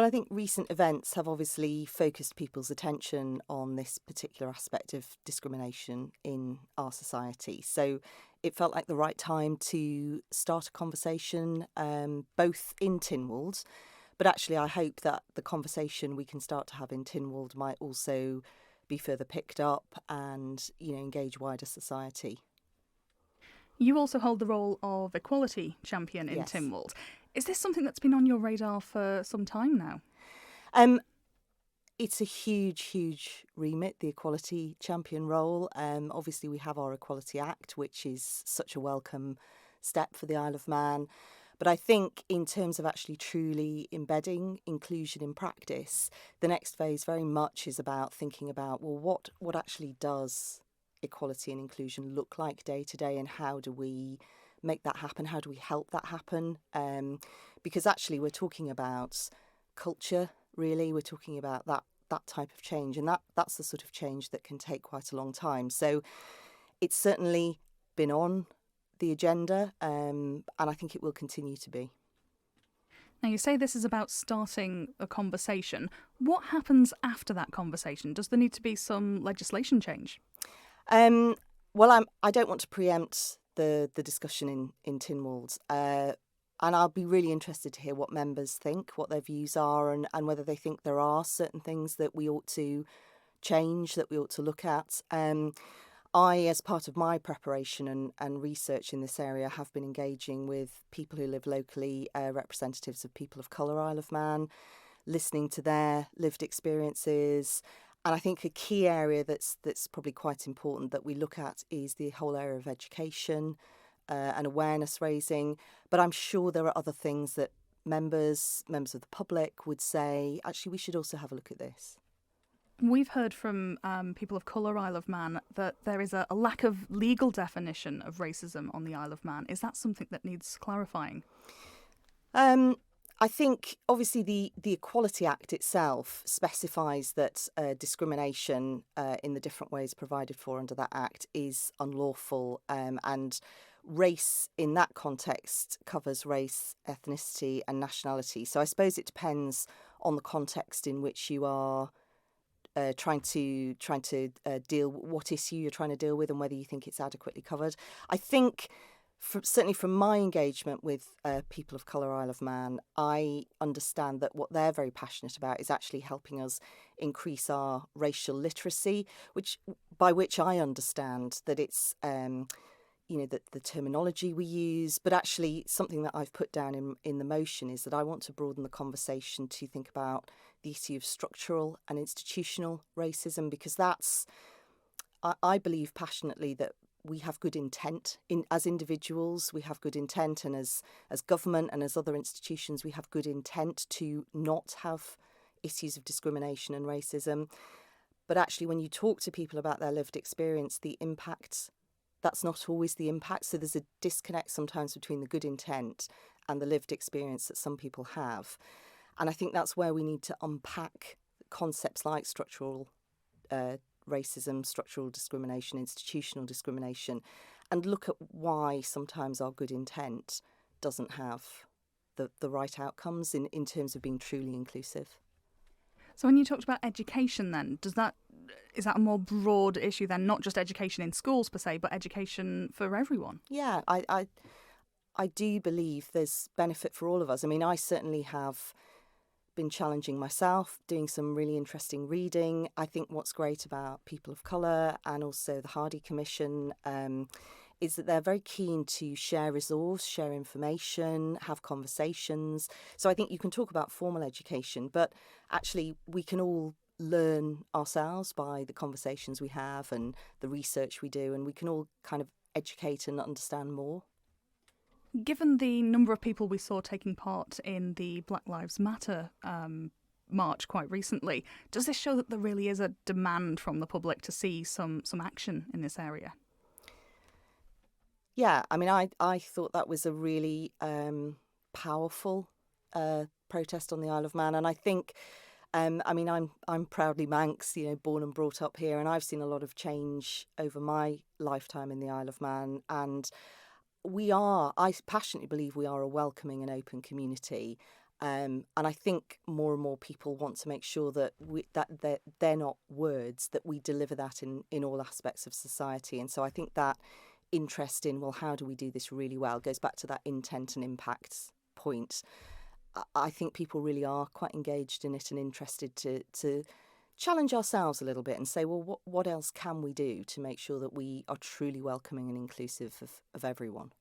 I think recent events have obviously focused people's attention on this particular aspect of discrimination in our society. So it felt like the right time to start a conversation, both in Tynwald, but actually I hope that the conversation we can start to have in Tynwald might also be further picked up and, engage wider society. You also hold the role of equality champion in Yes. Tynwald. Is this something that's been on your radar for some time now? It's a huge remit, the equality champion role. Obviously, we have our Equality Act, which is such a welcome step for the Isle of Man. But I think in terms of actually truly embedding inclusion in practice, the next phase very much is about thinking about, well, what actually does equality and inclusion look like day to day, and how do we make that happen? How do we help that happen? Because actually we're talking about culture, really. We're talking about that type of change, and that's the sort of change that can take quite a long time. So it's certainly been on the agenda, and I think it will continue to be. Now, you say this is about starting a conversation. What happens after that conversation? Does there need to be some legislation change? Well, I don't want to preempt the discussion in Tynwald, and I'll be really interested to hear what members think, what their views are, and whether they think there are certain things that we ought to change, that we ought to look at. I, as part of my preparation and research in this area, have been engaging with people who live locally, representatives of people of colour Isle of Man, listening to their lived experiences. And I think a key area that's probably quite important that we look at is the whole area of education and awareness raising. But I'm sure there are other things that members of the public would say, actually, we should also have a look at this. We've heard from people of colour Isle of Man that there is a lack of legal definition of racism on the Isle of Man. Is that something that needs clarifying? I think, obviously, the Equality Act itself specifies that discrimination in the different ways provided for under that Act is unlawful, and race in that context covers race, ethnicity and nationality. So I suppose it depends on the context in which you are trying to deal, what issue you're trying to deal with, and whether you think it's adequately covered. I think, certainly from my engagement with people of colour Isle of Man, I understand that what they're very passionate about is actually helping us increase our racial literacy, by which I understand that it's the terminology we use, but actually something that I've put down in the motion is that I want to broaden the conversation to think about the issue of structural and institutional racism, because I believe passionately that we have good intent as individuals, we have good intent, and as government and as other institutions, we have good intent to not have issues of discrimination and racism. But actually, when you talk to people about their lived experience, the impact, that's not always the impact. So there's a disconnect sometimes between the good intent and the lived experience that some people have. And I think that's where we need to unpack concepts like structural racism, structural discrimination, institutional discrimination, and look at why sometimes our good intent doesn't have the right outcomes in terms of being truly inclusive. So when you talked about education then, is that a more broad issue then, not just education in schools per se, but education for everyone? Yeah, I do believe there's benefit for all of us. I mean, I certainly have been challenging myself, doing some really interesting reading. I think what's great about people of colour and also the Hardy Commission is that they're very keen to share resource, share information, have conversations. So I think you can talk about formal education, but actually we can all learn ourselves by the conversations we have and the research we do, and we can all kind of educate and understand more. Given the number of people we saw taking part in the Black Lives Matter march quite recently, does this show that there really is a demand from the public to see some action in this area? Yeah, I mean, I thought that was a really powerful protest on the Isle of Man, and I think, I mean, I'm proudly Manx, born and brought up here, and I've seen a lot of change over my lifetime in the Isle of Man, and I passionately believe we are a welcoming and open community, And I think more and more people want to make sure that they're not words, that we deliver that in all aspects of society. And so I think that interest in, well, how do we do this really well, goes back to that intent and impact point. I think people really are quite engaged in it and interested to challenge ourselves a little bit and say, well, what else can we do to make sure that we are truly welcoming and inclusive of everyone?